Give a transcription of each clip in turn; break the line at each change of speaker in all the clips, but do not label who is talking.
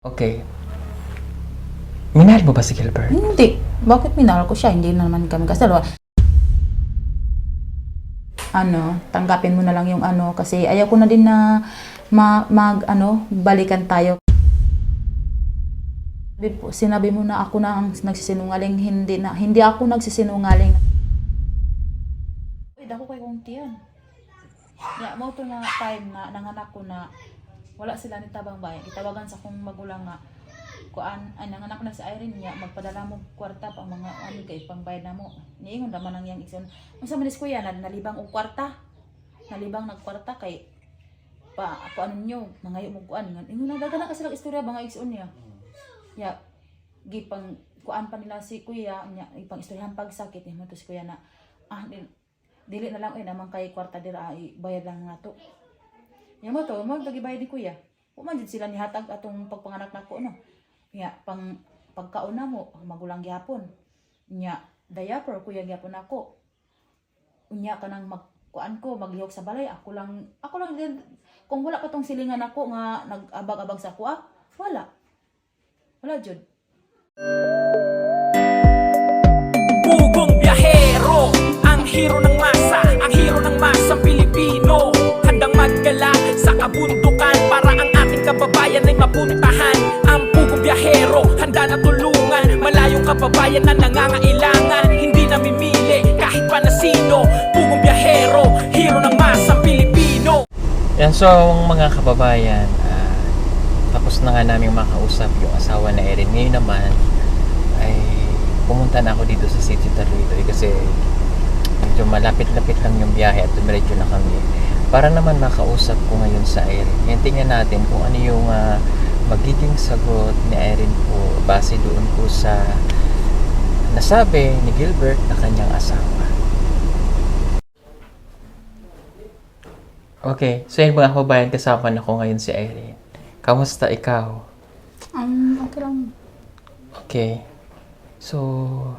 Okay. Minahal mo ba si Gilbert?
Hindi. Bakit minahal ko siya? Hindi na naman kami kasal. Tanggapin mo na lang yung kasi ayaw ko na din na balikan tayo. Sinabi mo na ako na ang nagsisinungaling, hindi ako nagsisinungaling. Uy, dako kay kong tiyan. Ya, mo to na time na nanganak ko na wala sila ni tabang bayan. Itawagan sa kong magulang nga nanganak na si Irene niya, magpadala mo kwarta pang mga kay pangbayad na mo. Niingon naman ang yang ison. Unsa man is kuya nalibang og kwarta. Nalibang nagkwarta kay ako nyo, mangayo mo kuan. Ingon na dagana ka sila istorya mga ison niya. Ya, gipang kuan pa nila si kuya niya, ipang istoryahan pagsakit ni mo to si kuya na dili na lang naman kay kwarta dira bayad lang nato. Ya mo to, mo gibayad ni kuya. Wa man jud sila nihatag atong pagpanganak nako no. Ya, pagkauna mo, magulang gyapon. Nya, diaper, kuya gyapon ako. Unya ka nang magkuan ko, maglihok sa balay. Ako lang din, kung wala pa tong silingan ako nga nag-abag-abag sa kuha, wala. Wala jud.
Pugong biyahero, ang hero ng masa, ang hero ng masang Pilipino. Handang maggala sa kabundukan para ang ating kababayan ay mapuntahan. Ang pugong biyahero, handa na tulungan malayong kababayan na nangangailangan. Hindi namimili kahit pa na sino. Pugong biyahero, hero ng masang Pilipino.
Yan, so mga kababayan, tapos na nga namin makausap yung asawa na Erin. Ngayon naman ay pumunta na ako dito sa City Taruidoy kasi medyo malapit-lapit lang yung biyahe at dumiretso na kami para naman makausap ko ngayon sa Erin. Yan, tingnan natin kung ano yung magiging sagot ni Erin po base doon po sa nasabi ni Gilbert na kanyang asawa. Okay, so yun mga kababayan, kasama na ko ngayon si Erin. Kamusta ikaw?
Okay lang.
Okay. So,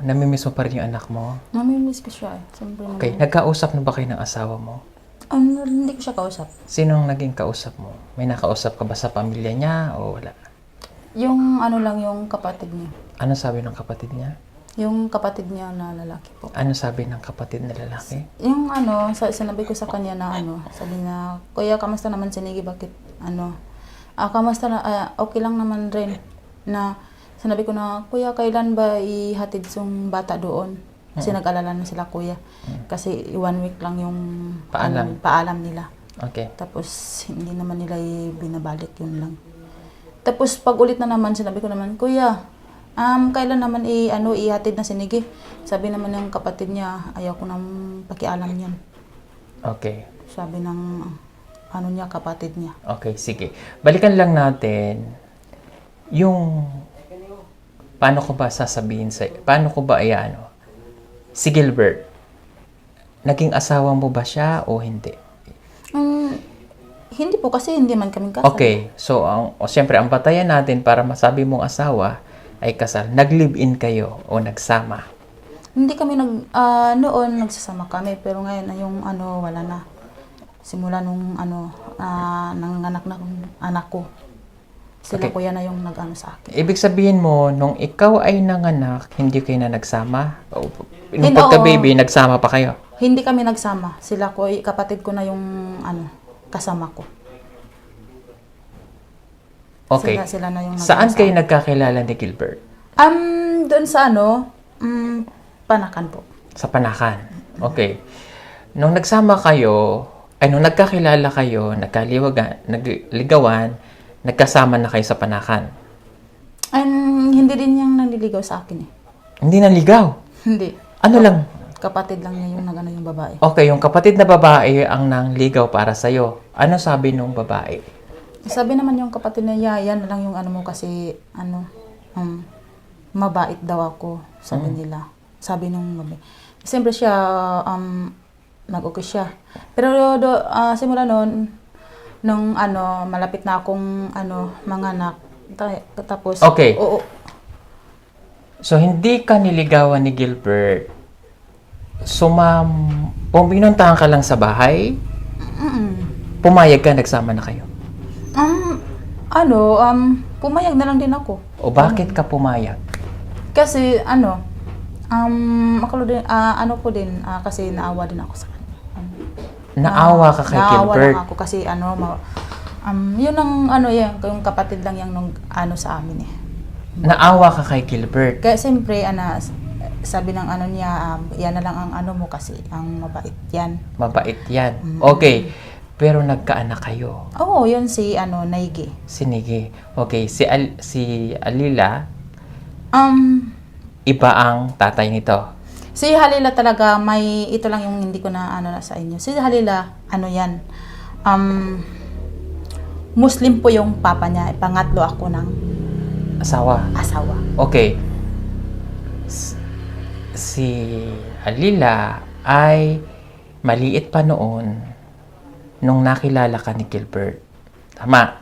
namimiss mo pa rin yung anak mo?
Namimiss ko siya. Siyempre naman.
Okay, nagkausap na ba kayo ng asawa mo?
Hindi ko siya kausap.
Sinong naging kausap mo? May nakausap ka ba sa pamilya niya o wala?
Yung yung kapatid niya.
Ano sabi ng kapatid niya?
Yung kapatid niya na lalaki po.
Ano sabi ng kapatid na lalaki?
Yung sinabi ko sa kanya na sabi na, Kuya, kamusta naman si Niggy? Bakit kamusta na, okay lang naman rin. Na sinabi ko na, Kuya, kailan ba ihatid yung bata doon? Kasi nag-alala na sila, Kuya. Kasi 1 week lang yung paalam nila.
Okay.
Tapos hindi naman nila binabalik, yun lang. Tapos pag ulit na naman, sinabi ko naman, Kuya, kailan naman ihatid na si Niggy? Sabi naman ng kapatid niya, ayaw ko nang pakialam niyan.
Okay.
Sabi ng niya, kapatid niya.
Okay, sige. Balikan lang natin yung paano ko ba si Gilbert, naging asawa mo ba siya o hindi?
Hindi po kasi hindi man kami kasal.
Okay, so siyempre ang batayan natin para masabi mong asawa ay kasal. Nag-live-in kayo o nagsama?
Hindi kami noon nagsasama kami, pero ngayon yung wala na. Simula nung nanganak na anak ko. Sila
Okay.
kuya na yung sa akin.
Ibig sabihin mo, nung ikaw ay nanganak, hindi kayo na nagsama? O, nung
Hindi,
pagka-baby, nagsama pa kayo?
Hindi kami nagsama. Sila kapatid ko na yung kasama ko.
Okay.
Sila na yung
Saan
nag-ano
kayo
sa
nagkakilala ni Gilbert?
doon sa Panakan po.
Sa Panakan. Okay. Nung nagsama kayo, nung nagkakilala kayo, nagligawan, nagkasama na kayo sa Panakan?
Hindi din niyang nanliligaw sa akin eh.
Hindi naligaw?
Hindi.
Ano lang?
Kapatid lang niya yung yung babae.
Okay, yung kapatid na babae ang nangligaw para sa'yo. Ano sabi nung babae?
Sabi naman yung kapatid niya, yan na lang yung mo kasi mabait daw ako, sabi nila. Sabi nung babae. Siyempre siya, nag-okay siya. Pero simula noon, nung malapit na akong manganak, tapos
Okay.
oo.
So, hindi ka niligawan ni Gilbert. So, pinuntahan ka lang sa bahay? Pumayag ka, nagsama na kayo?
Pumayag na lang din ako.
O bakit ka pumayag?
Kasi ako din, kasi naawa din ako sa kanya.
Naawa ka kay
Naawa
Gilbert?
lang ako kasi yun ang yung kapatid lang yung sa amin eh.
Naawa ka kay Gilbert?
Kaya siyempre, sabi ng niya, yan na lang ang mo kasi, ang mabait yan.
Mabait yan. Okay. Pero nagkaanak kayo.
Oo, yun si Naigi.
Si Nigi. Okay. Si Alila, iba ang tatay nito.
Si Halila talaga, ito lang yung hindi ko na sa inyo. Si Halila, yan, Muslim po yung papa niya. Pangatlo ako ng
Asawa. Okay. Si Alila ay maliit pa noon nung nakilala ka ni Gilbert. Tama.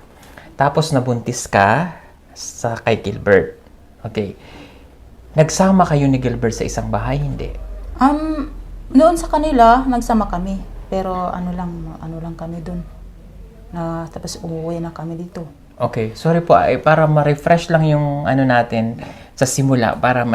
Tapos nabuntis ka sa kay Gilbert. Okay. Nagsama kayo ni Gilbert sa isang bahay, hindi?
Noon sa kanila, nagsama kami. Pero ano lang kami dun. Tapos umuwi na kami dito.
Okay. Sorry po, para ma-refresh lang yung natin sa simula para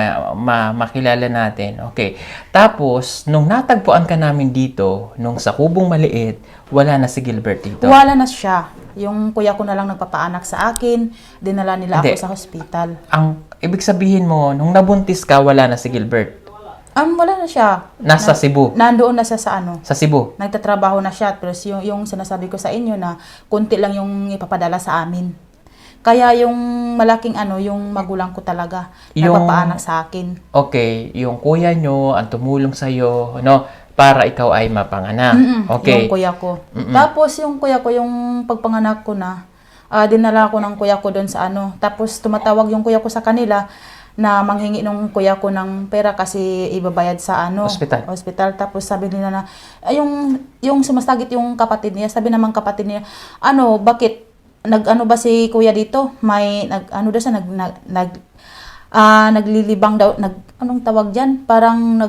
makilala natin. Okay. Tapos, nung natagpuan ka namin dito, nung sa kubong maliit, wala na si Gilbert dito.
Wala na siya. Yung kuya ko na lang nagpapaanak sa akin. Dinala nila
Hindi.
ako sa hospital.
Ang ibig sabihin mo, nung nabuntis ka, wala na si Gilbert.
Wala na siya.
Nasa Cebu.
Nandoon na siya sa
Sa Cebu.
Nagtatrabaho na siya. Pero yung sinasabi ko sa inyo na kunti lang yung ipapadala sa amin. Kaya yung malaking yung magulang ko talaga. Nagpapaanak sa akin.
Okay. Yung kuya nyo, ang tumulong sa'yo, para ikaw ay mapanganak. Okay.
Yung kuya ko. Tapos yung kuya ko, yung pagpanganak ko na, dinala ko ng kuya ko doon sa Tapos tumatawag yung kuya ko sa kanila na manghingi ng kuya ko ng pera kasi ibabayad sa hospital. Tapos sabi nila na, yung sumasagit yung kapatid niya, sabi naman kapatid niya, bakit? Ba si kuya dito? May, daw siya, naglilibang daw, anong tawag dyan? Parang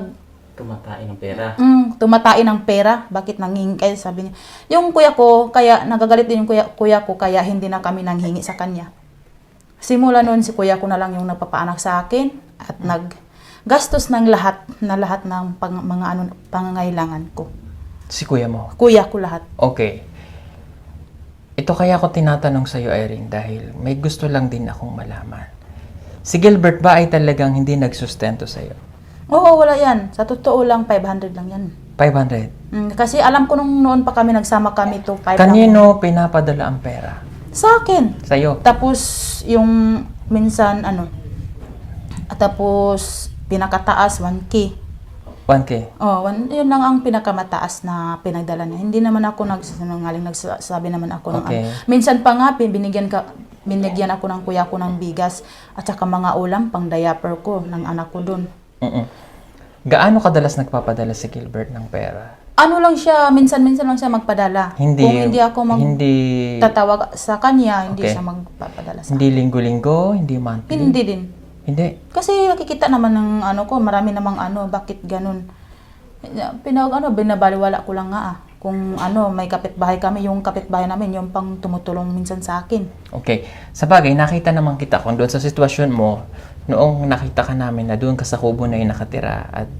Tumatain ng pera.
Tumatain ng pera. Bakit nanghingi kayo? Sabi niya. Yung kuya ko, kaya nagagalit din yung kuya ko, kaya hindi na kami nanghingi sa kanya. Simula noon, si kuya ko na lang yung nagpapaanak sa akin at naggastos ng lahat ng mga pangangailangan ko.
Si kuya mo?
Kuya ko lahat.
Okay. Ito kaya ako tinatanong sa'yo, Irene, dahil may gusto lang din akong malaman. Si Gilbert ba ay talagang hindi nagsustento sa'yo?
Oo, wala yan. Sa totoo lang, 500 lang yan.
500?
Kasi alam ko nung noon pa kami, nagsama kami to 5
Kanino pinapadala ang pera?
Sa akin.
Sa'yo?
Tapos, yung minsan, tapos, pinakataas, 1K.
1K?
Yun lang ang pinakamataas na pinagdala niya. Hindi naman ako nagsinungaling, nagsabi naman ako ng Minsan pa nga, binigyan ako ng kuya ko ng bigas at saka mga ulam pang diaper ko ng anak ko dun.
Gaano kadalas nagpapadala si Gilbert ng pera?
Lang siya, minsan-minsan lang siya magpadala. Kung hindi ako tatawag sa kanya, hindi siya magpapadala sa
Hindi linggo-linggo? Hindi monthly?
Hindi din.
Hindi.
Kasi nakikita naman ng marami namang bakit ganun. Binabaliwala ko lang nga Kung may kapitbahay kami, yung kapitbahay namin, yung pang tumutulong minsan sa akin.
Okay. Sa bagay, nakita naman kita kung doon sa sitwasyon mo, noong nakita ka namin na doon ka sa kubo na yung nakatira at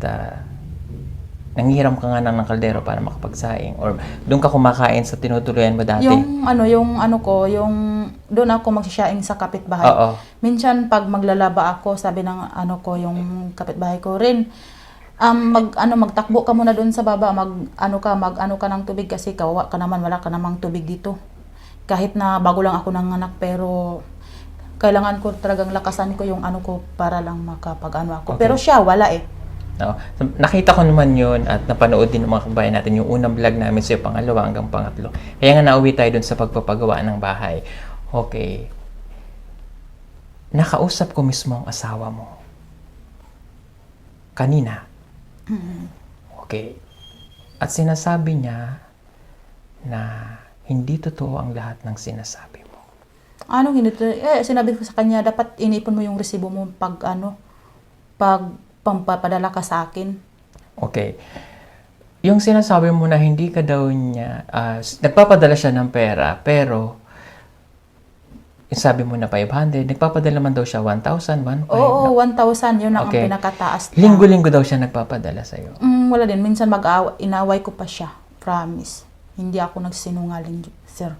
nanghiram ka nga ng kaldero para makapagsaing or doon ka kumakain sa tinutuluyan mo dati. Doon ako magsisyaing sa kapitbahay.
Oo. Minsan pag maglalaba ako, sabi ng yung kapitbahay ko rin, magtakbo ka muna doon sa baba, mag ka ng tubig kasi kawawa ka naman, wala ka namang tubig dito. Kahit na bago lang ako nanganak, pero kailangan ko talagang lakasan ko yung ko para lang makapag ako.
Okay.
Pero siya wala eh.
No. So, nakita ko naman yun at napanood din ng mga kabayan natin yung unang vlog namin sa pangalawa hanggang pangatlo. Kaya nga nauwi tayo dun sa pagpapagawa ng bahay. Okay. Nakausap ko mismo ang asawa mo. Kanina. Okay. At sinasabi niya na hindi totoo ang lahat ng sinasabi mo.
Hindi sinabi ko sa kanya, dapat inipon mo yung resibo mo pag pampapadala ka sa akin.
Okay. Yung sinasabi mo na hindi ka daw niya, nagpapadala siya ng pera, pero sabi mo na 500, nagpapadala man daw siya 1,000, 1,500.
Oo, 1,000 yun ang
Okay.
pinakataas na.
Linggo-linggo daw siya nagpapadala sa'yo.
Wala din. Minsan inaway ko pa siya. Promise. Hindi ako nagsinungaling, sir.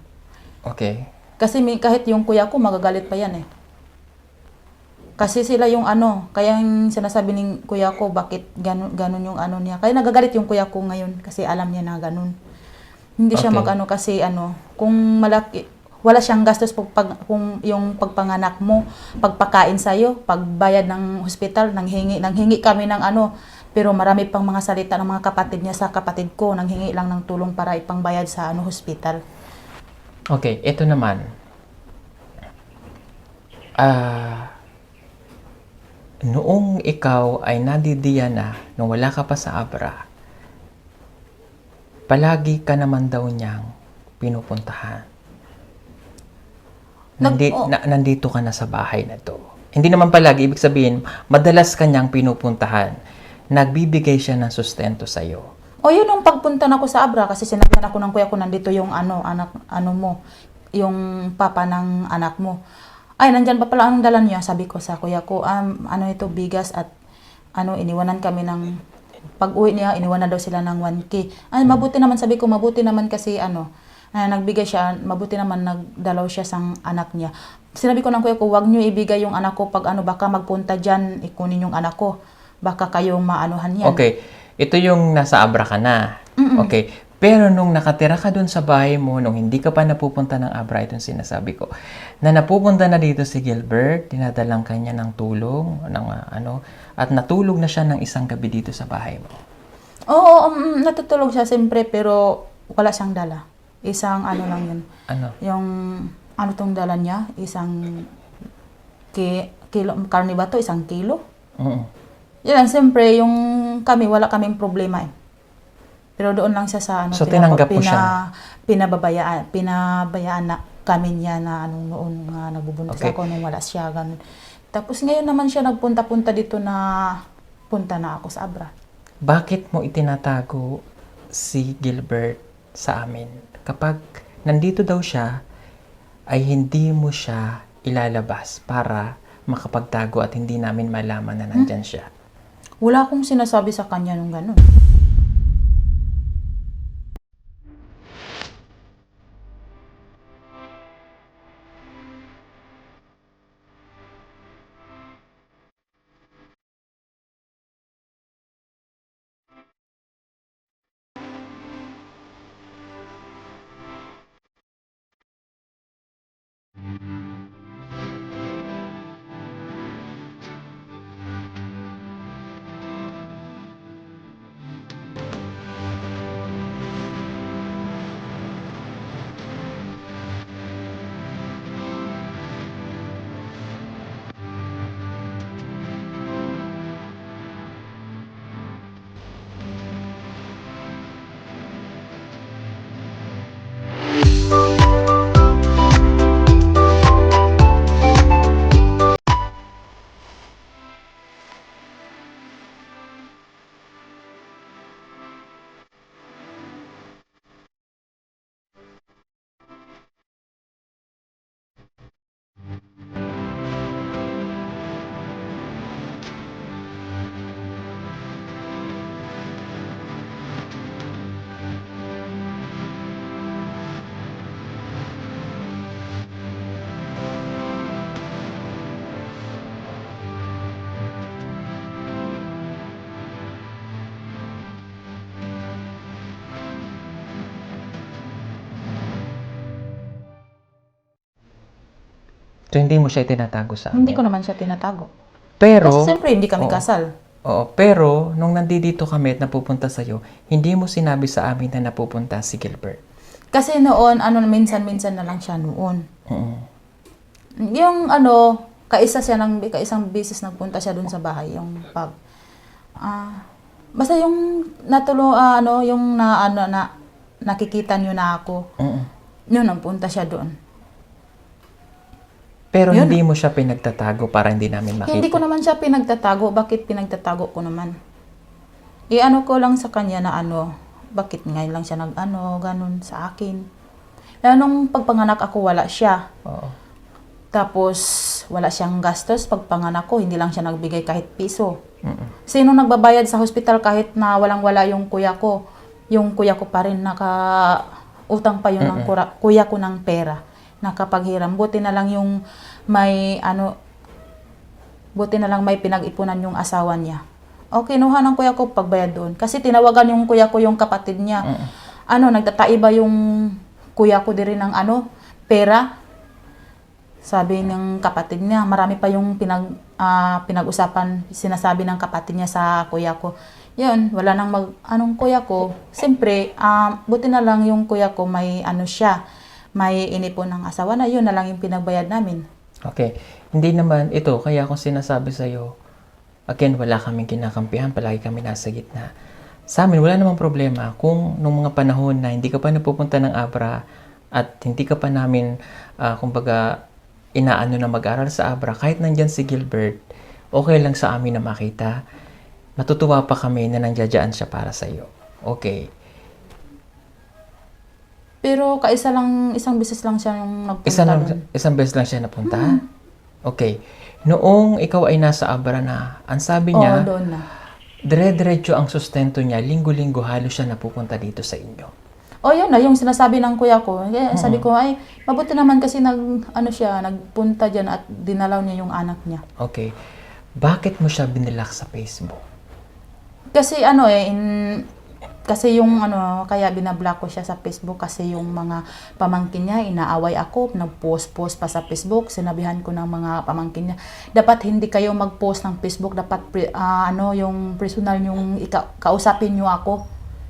Okay.
Kasi kahit yung kuya ko, magagalit pa yan eh. Kasi sila yung kaya yung sinasabi ng kuya ko, bakit ganun yung niya. Kaya nagagalit yung kuya ko ngayon kasi alam niya na ganun. Hindi siya
Okay.
kasi kung malaki, wala siyang gastos kung yung pagpanganak mo, pagpakain sa'yo, pagbayad ng hospital, nanghingi kami ng pero marami pang mga salita ng mga kapatid niya sa kapatid ko, nanghingi lang ng tulong para ipangbayad sa hospital.
Okay, ito naman. Noong ikaw ay nadidiya na, nung wala ka pa sa Abra, palagi ka naman daw niyang pinupuntahan. Nandito ka na sa bahay na to. Hindi naman palagi, ibig sabihin, madalas ka niyang pinupuntahan. Nagbibigay siya ng sustento sa'yo.
O yun yung pagpunta na ko sa Abra, kasi sinabihan ako ng kuya ko, nandito yung anak mo, yung papa ng anak mo. Ay, nandyan pa pala anong dala niya, sabi ko sa kuya ko, ito, bigas at iniwanan kami ng, pag-uwi niya, iniwanan daw sila ng 1K. Ay, mabuti naman, sabi ko, mabuti naman kasi nagbigay siya, mabuti naman nagdalaw siya sa anak niya. Sinabi ko ng kuya ko, wag niyo ibigay yung anak ko pag baka magpunta dyan, ikunin yung anak ko. Baka kayong maanuhan yan.
Okay, ito yung nasa Abra ka na. Okay, pero nung nakatira ka dun sa bahay mo, nung hindi ka pa napupunta ng Abra, itong sinasabi ko, na napupunta na dito si Gilbert, dinadalang kanya ng tulong, at natulog na siya ng isang gabi dito sa bahay mo.
Oo, natutulog siya siyempre, pero wala siyang dala. Isang lang yun.
Ano?
Yung, tong dala niya? Isang kilo, karne ba to? Isang kilo? Yan, siyempre, yung wala kaming problema eh. Pero doon lang siya sa
So, tinanggap mo siya?
Pinabayaan na kami niya na noon nga nagbubuntis
Okay.
ako nung wala siya, ganun. Tapos ngayon naman siya nagpunta-punta dito na punta na ako sa Abra.
Bakit mo itinatago si Gilbert sa amin? Kapag nandito daw siya, ay hindi mo siya ilalabas para makapagtago at hindi namin malaman na nandyan siya.
Wala akong sinasabi sa kanya nung ganun.
So, hindi mo siya itinatago sa amin.
Hindi ko naman siya tinatago.
Pero,
Kasi siyempre hindi kami
oo.
kasal.
Oo, pero nung nandito kami at napupunta sa'yo, hindi mo sinabi sa amin na napupunta si Gilbert.
Kasi noon, minsan-minsan na lang siya noon. Yung kaisang beses nagpunta siya dun sa bahay, yung basta yung nakikita niyo na ako. Yun, nagpunta siya doon.
Pero
Yun.
hindi mo siya pinagtatago para hindi namin makita.
Hindi ko naman siya pinagtatago. Bakit pinagtatago ko naman? Ko lang sa kanya na bakit ngayon lang siya ganun sa akin. Kaya nung pagpanganak ako, wala siya.
Oo.
Tapos, wala siyang gastos pag panganak ko, hindi lang siya nagbigay kahit piso.
Mm-mm.
Sino nagbabayad sa hospital kahit na walang-wala yung kuya ko? Yung kuya ko pa rin, utang pa yun ng kuya ko ng pera. Nakapaghiram. Buti na lang may pinag-ipunan yung asawa niya. Okay, kinuha ng kuya ko pagbayad doon. Kasi tinawagan yung kuya ko yung kapatid niya. Nagtataiba yung kuya ko din ng pera. Sabi ng kapatid niya, marami pa yung pinag-usapan, sinasabi ng kapatid niya sa kuya ko. Yun, wala nang kuya ko. Siyempre, buti na lang yung kuya ko may may inipon ng asawa na, yun na lang yung pinagbayad namin.
Okay. Hindi naman ito, kaya akong sinasabi sa'yo, again, wala kaming kinakampihan, palagi kami nasa gitna. Sa amin, wala namang problema kung nung mga panahon na hindi ka pa napupunta ng Abra at hindi ka pa namin, inaano na mag-aral sa Abra, kahit nandyan si Gilbert, okay lang sa amin na makita. Matutuwa pa kami na nandiyan siya para sa'yo. Okay.
Pero isang beses lang siya yung nagpunta doon.
Isang beses lang siya napunta? Okay. Noong ikaw ay nasa Abra na, ang sabi niya,
doon na.
dire-diretso ang sustento niya, linggo-linggo halos siya napupunta dito sa inyo.
Yun na, yung sinasabi ng kuya ko. Kaya sabi ko, ay, mabuti naman kasi nagpunta dyan at dinalaw niya yung anak niya.
Okay. Bakit mo siya binilak sa Facebook?
Kasi kasi yung kaya binablock ko siya sa Facebook kasi yung mga pamangkin niya, inaaway ako, nag-post pa sa Facebook, sinabihan ko ng mga pamangkin niya, dapat hindi kayo mag-post ng Facebook, dapat yung personal yung kausapin niyo ako.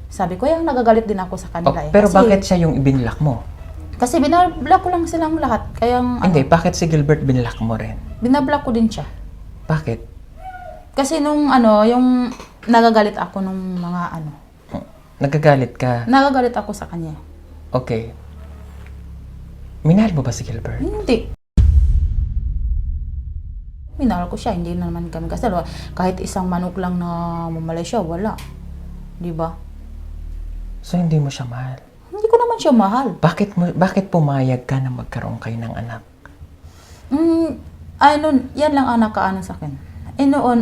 Sabi ko, yung nagagalit din ako sa kanila
Pero
kasi,
bakit siya yung ibinlock mo?
Kasi binablock ko lang silang lahat. Kaya
Hindi, bakit si Gilbert binlock mo rin?
binablock ko din siya.
Bakit?
Kasi nung yung nagagalit ako nung mga
Nagagalit ka?
nagagalit ako sa kanya.
Okay. Minahal mo ba si Gilbert?
Hindi. Minahal ko siya, hindi naman kami kasi kahit isang manok lang na mamalay siya, wala. Di ba?
So, hindi mo siya mahal?
Hindi ko naman siya mahal.
Bakit pumayag ka na magkaroon kayo ng anak?
Yan lang ang nakaano sa akin. Noon,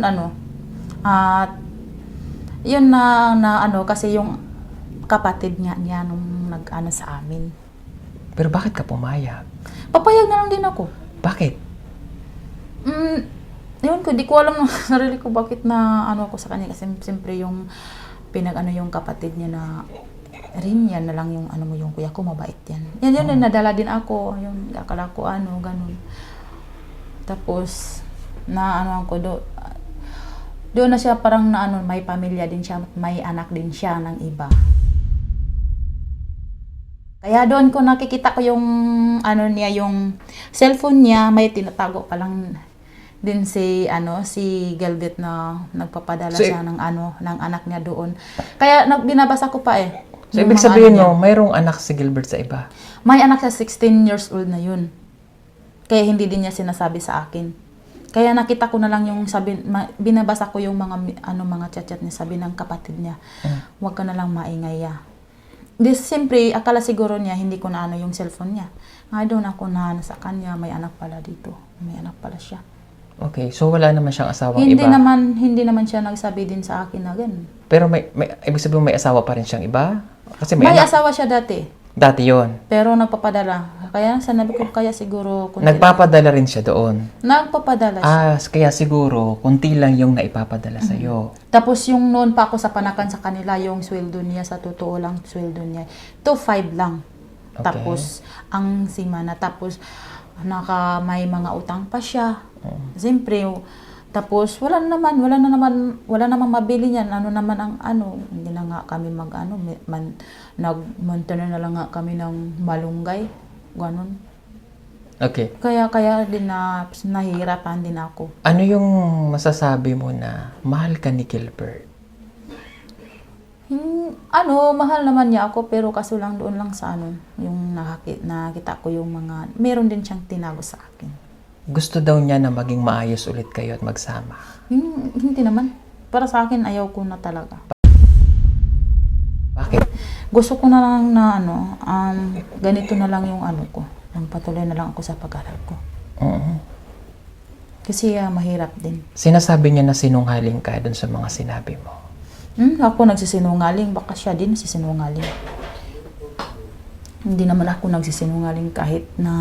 yun kasi yung kapatid niya nung nag-ano sa amin.
Pero bakit ka pumayag?
Papayag na lang din ako.
Bakit?
Yun ko, di ko alam ng sarili ko bakit na ako sa kanya. Kasi siyempre yung yung kapatid niya na rin yan na lang yung yung kuya ko, mabait yan. Yan nadala din ako. Yung akala ko ganun. Tapos, ako doon na siya parang may pamilya din siya, may anak din siya ng iba. Kaya doon ko nakikita ko yung yung cellphone niya, may tinatago pa lang din si Gilbert na nagpapadala siya ng ng anak niya doon. Kaya binabasa ko pa
So, ibig sabihin mo, mayroong anak si Gilbert sa iba?
May anak siya, 16 years old na yun. Kaya hindi din niya sinasabi sa akin. Kaya nakita ko na lang yung binabasa ko yung mga chat-chat niya, sabi ng kapatid niya, huwag ka na lang maingay. Siyempre, akala siguro niya, hindi ko na yung cellphone niya. Doon ako na sa kanya, may anak pala dito. May anak pala siya.
Okay, so wala naman siyang asawang iba?
Hindi naman siya nagsabi din sa akin na ganun.
Pero ibig sabihin may asawa pa rin siyang iba? Kasi
May asawa siya dati.
Dati yon.
Pero nagpapadala. Kaya sanabi ko, kaya siguro...
Nagpapadala rin siya doon?
Nagpapadala siya.
Kaya siguro, kunti lang yung naipapadala sa'yo.
Tapos yung noon pa ako sa panakan sa kanila, yung sweldo niya, sa totoo lang sweldo niya, 2,500 lang.
Okay.
Tapos, ang simana. Tapos, may mga utang pa siya. Siyempre, tapos wala naman mabili niyan. Hindi na nga kami nag-maintenance na lang nga kami ng malunggay. Ganon.
Okay.
Kaya din nahihirapan din ako.
Ano yung masasabi mo na mahal ka ni Gilbert?
Mahal naman niya ako, pero kaso lang doon lang sa yung nakita ko yung meron din siyang tinago sa akin.
Gusto daw niya na maging maayos ulit kayo at magsama.
Hindi naman. Para sa akin, ayaw ko na talaga.
Bakit?
Gusto ko na lang na ganito na lang yung ko. Patuloy na lang ako sa pag-aral ko.
Oo.
Kasi mahirap din.
Sinasabi niya na sinungaling ka dun sa mga sinabi mo.
Ako nagsisinungaling, baka siya din nagsisinungaling. Hindi naman ako nagsisinungaling kahit na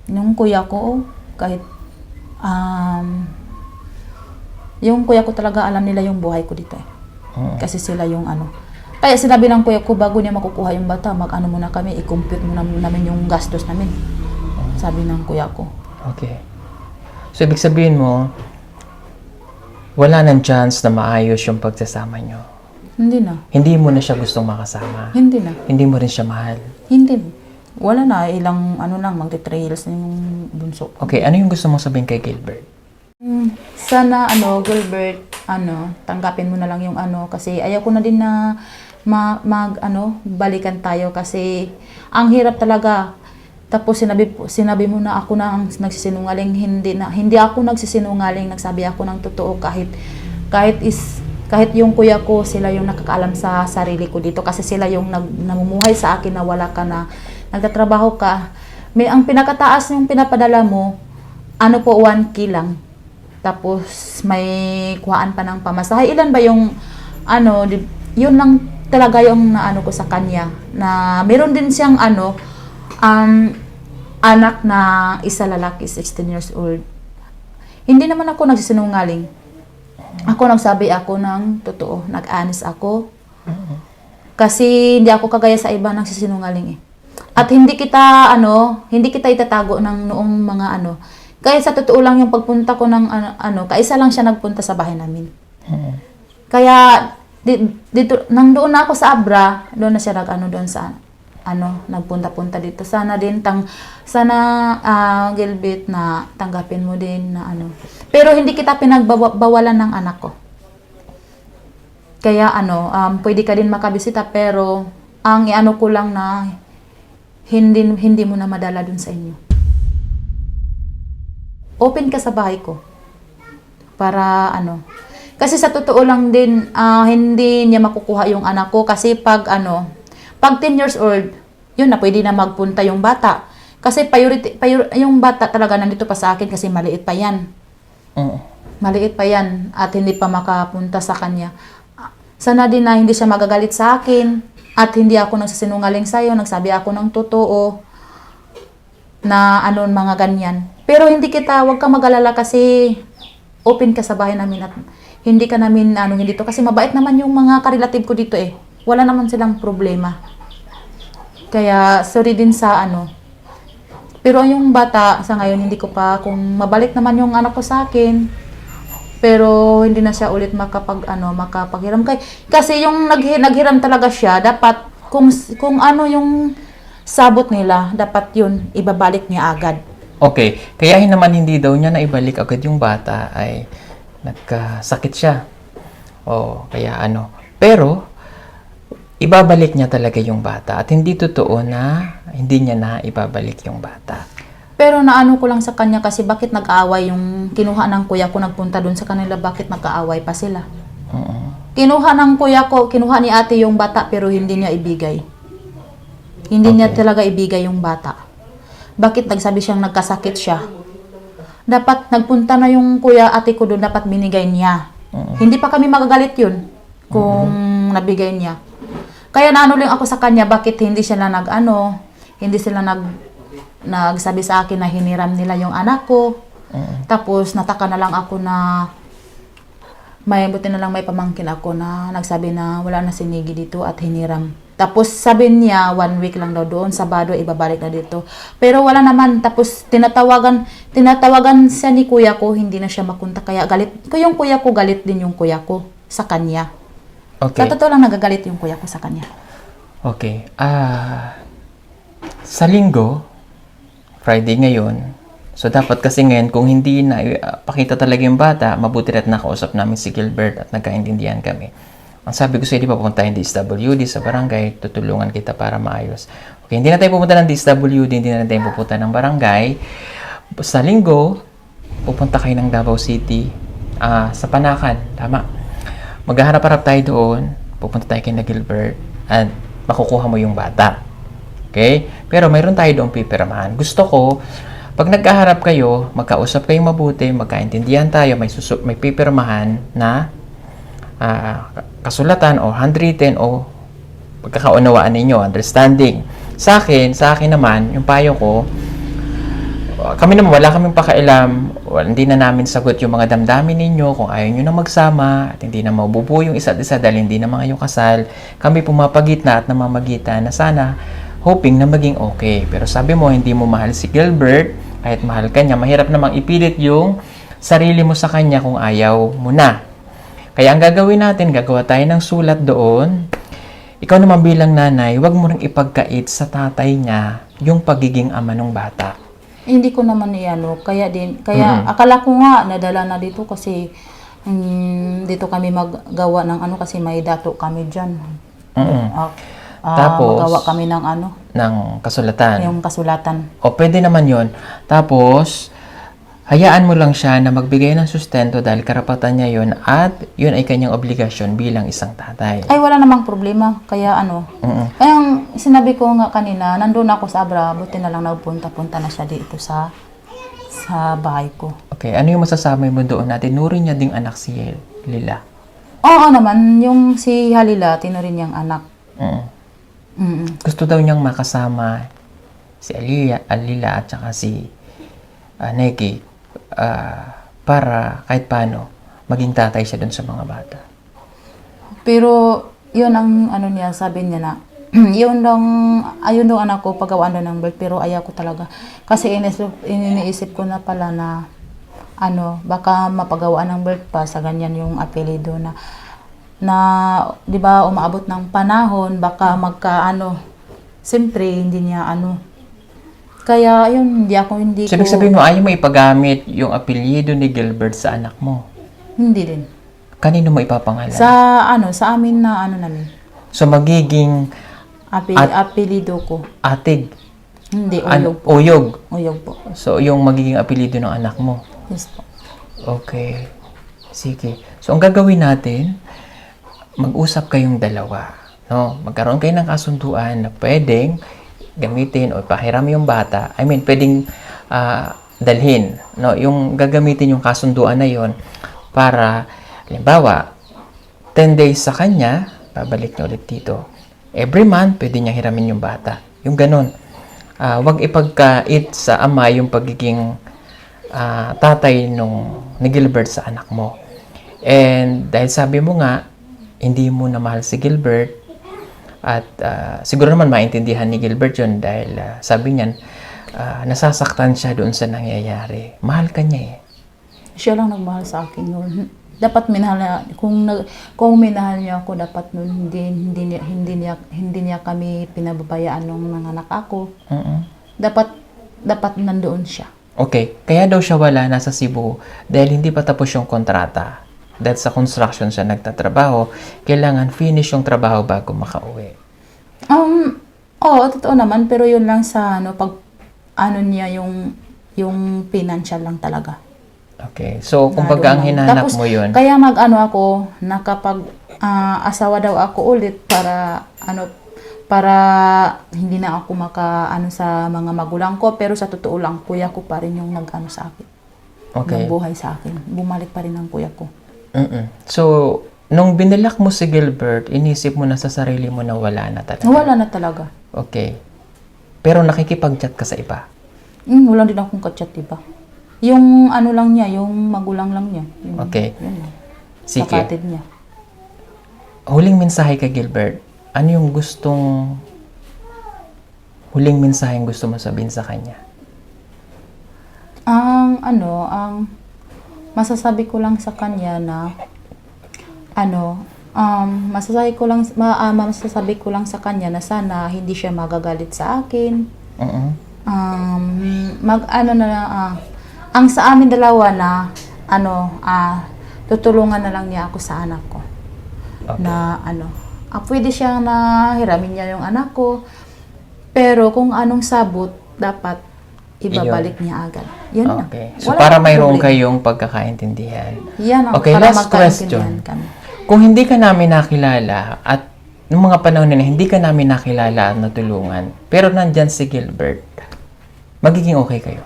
yung kuya ko, kahit yung kuya ko talaga alam nila yung buhay ko dito eh.
Oo.
Kasi sila yung ano. Kaya sinabi ng kuya ko, bago niya makukuha yung bata, mag-ano muna kami, i-compute muna namin yung gastos namin. Sabi ng kuya ko.
Okay. So, ibig sabihin mo, wala nang chance na maayos yung pagsasama nyo.
Hindi na.
Hindi mo na siya gustong makasama.
Hindi na.
Hindi mo rin siya mahal.
Hindi. Wala na. Ilang ano lang, magte-trails na yung bunso.
Okay, ano yung gusto mong sabihin kay Gilbert?
Sana, Gilbert, tanggapin mo na lang yung kasi ayaw ko na din na balikan tayo kasi ang hirap talaga. Tapos sinabi mo na ako na ang nagsisinungaling, hindi ako nagsisinungaling, nagsabi ako ng totoo kahit yung kuya ko, sila yung nakakaalam sa sarili ko dito kasi sila yung namumuhay sa akin na wala ka na, nagtatrabaho ka. Ang pinakataas yung pinapadala mo, 1K lang. Tapos may kuhaan pa ng pamasahe. Ilan ba yung yun lang talaga yung naano ko sa kanya na meron din siyang anak na isa lalaki, 16 years old. Hindi naman ako nagsisinungaling. Ako nagsabi ako ng totoo, nag-honest ako. Kasi hindi ako kagaya sa iba nagsisinungaling eh. At hindi kita itatago ng noong mga Kaya sa totoo lang yung pagpunta ko ng kaisa lang siya nagpunta sa bahay namin. Kaya dito nang doon na ako sa Abra, doon na siya doon sa nagpunta-punta dito. Sana Gilbert na tanggapin mo din na Pero hindi kita pinagbawalan ng anak ko. Kaya pwede ka din makabisita pero ang ko lang na hindi mo na madala dun sa inyo. Open ka sa bahay ko. Para Kasi sa totoo lang din hindi niya makukuha yung anak ko kasi pag 10 years old, yun na pwede na magpunta yung bata. Kasi yung bata talaga nandito pa sa akin kasi maliit pa yan. Maliit pa yan at hindi pa makapunta sa kanya. Sana din na hindi siya magagalit sa akin at hindi ako nagsisinungaling sa'yo, nagsabi ako ng totoo na mga ganyan. Pero huwag ka mag-alala kasi open ka sa bahay namin at hindi ka namin hindi to kasi mabait naman yung mga karelative ko dito eh. Wala naman silang problema. Kaya, sorry din sa Pero yung bata, sa ngayon, hindi ko pa, kung mabalik naman yung anak ko sa akin, pero hindi na siya ulit makapaghiram. Kasi yung naghiram talaga siya, dapat, kung yung sabot nila, dapat yun, ibabalik niya agad.
Okay, kaya naman hindi daw niya na ibalik agad yung bata ay nagkasakit siya. Kaya Pero, ibabalik niya talaga yung bata at hindi totoo na hindi niya na ibabalik yung bata.
Pero ko lang sa kanya kasi bakit nag-aaway yung kinuha ng kuya ko nagpunta dun sa kanila, bakit nag-aaway pa sila? Kinuha ng kuya ko, kinuha ni ate yung bata pero hindi niya ibigay. Hindi niya talaga ibigay yung bata. Bakit nagsabi siyang nagkasakit siya? Dapat nagpunta na yung kuya ate ko doon, dapat binigay niya. Hindi pa kami magagalit yun kung nabigay niya. Kaya lang ako sa kanya, bakit hindi sila hindi sila nagsabi sa akin na hiniram nila yung anak ko. Tapos nataka na lang ako na buti na lang may pamangkin ako na nagsabi na wala na si Niggy dito at hiniram. Tapos sabi niya 1 week lang daw doon, Sabado ibabalik na dito. Pero wala naman, tapos tinatawagan siya ni kuya ko, hindi na siya makunta. Kaya galit yung kuya ko, galit din yung kuya ko sa kanya.
Okay.
Sa totoo lang nagagalit yung kuya ko sa kanya.
Okay. Sa linggo, Friday ngayon, so dapat kasi ngayon, kung hindi na pakita talaga yung bata, mabuti rin nakausap namin si Gilbert at nagkaintindihan kami. Ang sabi ko sa'yo, di pa pupunta yung DSWD sa barangay, tutulungan kita para maayos. Okay, hindi na tayo pupunta ng DSWD, hindi na tayo pupunta ng barangay. Sa linggo, pupunta kayo ng Davao City, sa Panakan, tama. Maghaharap-harap tayo doon, pupunta tayo kay na Gilbert, at makukuha mo yung bata. Okay? Pero mayroon tayo doon pipirmahan. Gusto ko, Pag nagkaharap kayo, magkausap kayong mabuti, magkaintindihan tayo, may pipirmahan na kasulatan o handwritten o pagkakaunawaan ninyo, understanding. Sa akin naman, yung payo ko, kami naman, wala kaming pakailam, hindi na namin sagot yung mga damdamin ninyo kung ayaw nyo na magsama at hindi na mabubuo yung isa't isa dahil hindi na mga yung kasal. Kami pumapagitna at namamagitan na sana hoping na maging okay. Pero sabi mo, hindi mo mahal si Gilbert, kahit mahal ka niya, mahirap namang ipilit yung sarili mo sa kanya kung ayaw mo na. Kaya ang gagawin natin, gagawa tayo ng sulat doon. Ikaw naman bilang nanay, huwag mo nang ipagkait sa tatay niya yung pagiging ama ng bata.
Hindi ko naman kaya akala ko nga nadala na dito kasi dito kami maggawa ng kasi may dato kami diyan.
Tapos
magawa kami ng
ng kasulatan.
yung kasulatan.
O pwede naman 'yon. Tapos hayaan mo lang siya na magbigay ng sustento dahil karapatan niya 'yon at 'yun ay kanyang obligasyon bilang isang tatay.
Ay wala namang problema kaya kaya ang sinabi ko nga kanina nandoon ako sa Abra, buti na lang nagpunta-punta na siya dito sa bahay ko.
Okay, ano yung masasabi mo doon natin? Tinuring niya ding anak si Lila.
Oo naman, yung si Halila tinuring niyang anak.
Gusto daw niyang makasama si Alila at saka si Neki para kahit paano maging tatay siya doon sa mga bata.
Pero yun ang niya, sabi niya na ayun daw anak ko pagawaan daw ng birth pero ayaw ko talaga kasi iniisip ko na pala na baka mapagawaan ng birth pa sa ganyan yung apelido na 'di ba umaabot ng panahon baka siyempre hindi niya kaya yun hindi ko
Sabihin mo ayaw mo ipagamit yung apelyido ni Gilbert sa anak mo.
hindi din
Kanino mo ipapangalan?
sa amin na namin
So magiging
apelido ko
Atig.
hindi uyog po. Uyog po.
So yung magiging apelyido ng anak mo.
Yes po.
Okay. Sige. So ang gagawin natin, mag-usap kayong dalawa, no? Magkaroon kayo ng kasunduan na pwedeng gamitin o pahiram yung bata. I mean, pwedeng dalhin, no? Yung gagamitin yung kasunduan na yon para halimbawa 10 days sa kanya, babalik niya ulit dito. Every month, pwede niya hiramin yung bata. Yung ganun. Wag ipagkait sa ama yung pagiging tatay ni Gilbert sa anak mo. And dahil sabi mo nga, hindi mo na mahal si Gilbert at siguro naman maintindihan ni Gilbert yun dahil sabi niyan, nasasaktan siya doon sa nangyayari. Mahal ka niya eh.
Siya lang nagmahal sa akin noon. Dapat minahal niya, kung minahal niya ako, dapat noon hindi niya kami pinababayaan nung nanganak ako. Dapat nandoon siya.
Okay, kaya daw siya wala nasa Cebu dahil hindi pa tapos yung kontrata. Dahil sa construction siya nagtatrabaho, kailangan finish yung trabaho bago makauwi.
Oo, totoo naman, pero yun lang sa pag niya yung financial lang talaga.
Okay, so kumbaga ang hinanap mo yun.
Kaya ako na kapag asawa daw ako ulit para hindi na ako sa mga magulang ko, pero sa totoo lang kuya ko pa rin yung sa akin.
Okay.
Nagbuhay sa akin. Bumalik pa rin ang kuya ko.
So, nung binilak mo si Gilbert, inisip mo na sa sarili mo na wala na talaga?
Wala na talaga.
Okay. Pero nakikipag-chat ka sa iba?
Wala din akong ka-chat iba. Yung lang niya, yung magulang lang niya.
Okay.
Yun,
sige.
kapatid niya.
Huling mensahe kay Gilbert, ano yung huling mensahe gusto mo sabihin sa kanya?
Ang masasabi ko lang sa kanya na masasabi ko lang sa kanya na sana hindi siya magagalit sa akin. Ang sa amin dalawa na tutulungan na lang niya ako sa anak ko.
Okay.
Na pwede siyang na hiramin niya yung anak ko. Pero kung anong sabot dapat ibabalik niya agad. Yun lang.
Okay. So
Wala
para
akong
mayroon
problema.
kayong pagkakaintindihan.
Yan ang
Okay,
para
last question.
kami.
Kung hindi ka namin nakilala at nung mga panahon na hindi ka namin nakilala at natulungan, pero nandyan si Gilbert, magiging okay kayo?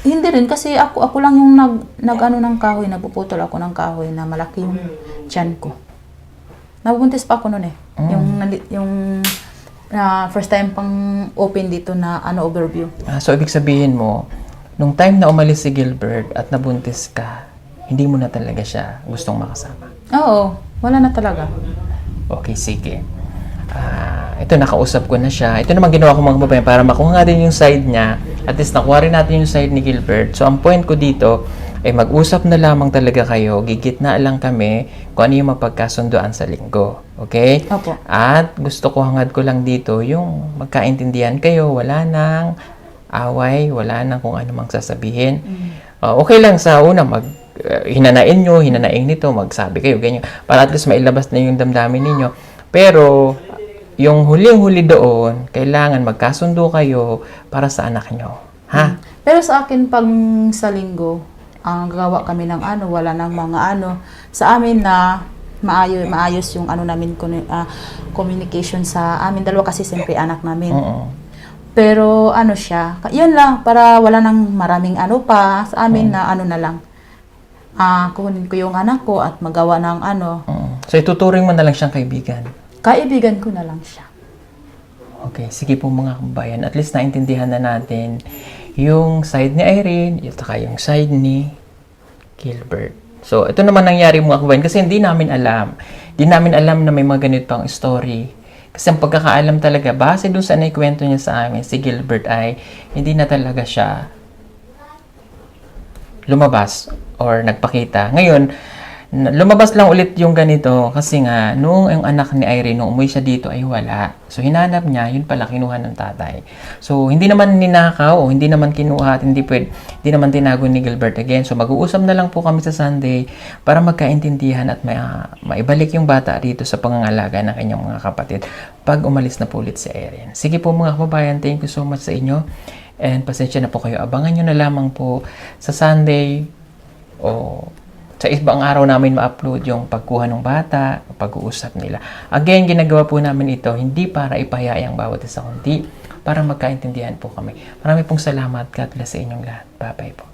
Hindi rin kasi ako lang yung nag-ano ng kahoy, nagpuputol ako ng kahoy na malaki yung tiyan ko. Nabubuntis pa ako noon eh. Yung first time pang open dito na overview.
So, ibig sabihin mo, nung time na umalis si Gilbert at nabuntis ka, hindi mo na talaga siya gustong makasama?
Oo, wala na talaga.
Okay, sige. Ito, nakausap ko na siya. Ito naman ginawa ko mga kababayan para makuha nga din yung side niya. At least nakuha rin natin yung side ni Gilbert. So, ang point ko dito ay mag-usap na lamang talaga kayo. Gigitna lang kami kung ano yung mapagkasunduan sa linggo. Okay?
Opo.
At gusto ko hangad ko lang dito yung magkaintindihan kayo. Wala nang away, wala nang kung ano mang sasabihin. Okay lang sa una, hinanain nyo, hinanain nito, magsabi kayo, ganyan. Para at least mailabas na yung damdamin ninyo. Pero, yung huling-huli doon, kailangan magkasundo kayo para sa anak nyo. Ha?
Pero sa akin, pag sa linggo, ang gagawa kami ng wala nang mga sa amin na maayos yung namin, communication sa amin. Dalawa kasi siyempre anak namin. Pero siya, yun lang, para wala nang maraming pa sa amin na na lang. Kukunin ko yung anak ko at magawa ng
So, ituturing mo na lang siyang kaibigan.
Kaibigan ko na lang siya.
Okay, sige po mga kabayan. At least naintindihan na natin yung side ni Irene, at saka yung side ni Gilbert. So, ito naman nangyari mga kabayan kasi hindi namin alam. Hindi namin alam na may mga ganito pang story. Kasi ang pagkakaalam talaga, base dun sa naikwento niya sa amin, si Gilbert ay hindi na talaga siya lumabas or nagpakita. Ngayon, lumabas lang ulit yung ganito kasi nga, nung yung anak ni Irene, nung umuwi siya dito ay wala. So, hinanap niya, yun pala, kinuha ng tatay. So, hindi naman ninakaw o hindi naman kinuha at hindi naman tinago ni Gilbert again. So, mag-uusap na lang po kami sa Sunday para magkaintindihan at maibalik yung bata dito sa pangangalaga ng kanyang mga kapatid pag umalis na po ulit si Irene. Sige po mga kababayan, thank you so much sa inyo. And pasensya na po kayo. Abangan nyo na lamang po sa Sunday o sa ibang araw namin ma-upload yung pagkuha ng bata, pag-uusap nila. Again, ginagawa po namin ito hindi para ipahiya ang bawat isa, kundi para magkaintindihan po kami. Marami pong salamat. God bless sa inyong lahat. Bye-bye po.